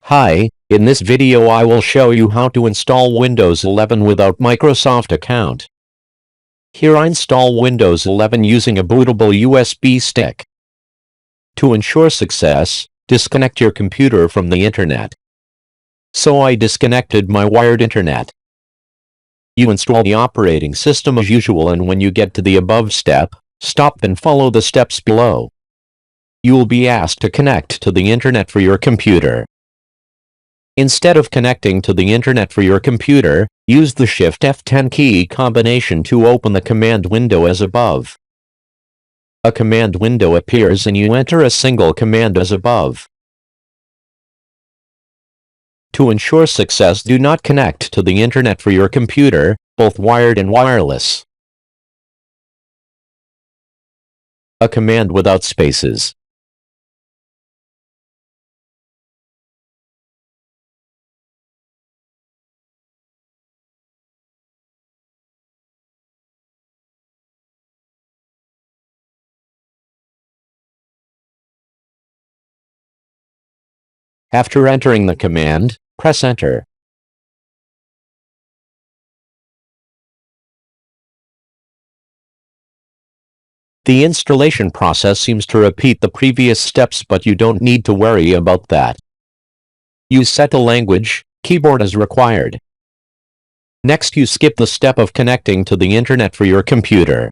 Hi, in this video I will show you how to install Windows 11 without Microsoft account. Here I install Windows 11 using a bootable USB stick. To ensure success, disconnect your computer from the internet. So I disconnected my wired internet. You install the operating system as usual, and when you get to the above step, stop and follow the steps below. You will be asked to connect to the internet for your computer. Instead of connecting to the internet for your computer, use the Shift F10 key combination to open the command window as above. A command window appears and you enter a single command as above. To ensure success, do not connect to the internet for your computer, both wired and wireless. A command without spaces. After entering the command, press Enter. The installation process seems to repeat the previous steps, but you don't need to worry about that. Use set the language, keyboard as required. Next, you skip the step of connecting to the internet for your computer.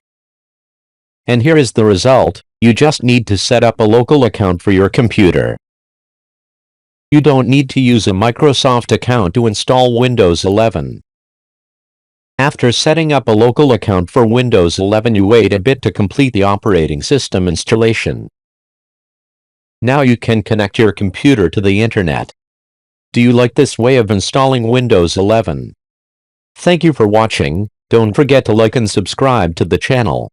And here is the result. You just need to set up a local account for your computer. You don't need to use a Microsoft account to install Windows 11. After setting up a local account for Windows 11, you wait a bit to complete the operating system installation. Now you can connect your computer to the internet. Do you like this way of installing Windows 11? Thank you for watching. Don't forget to like and subscribe to the channel.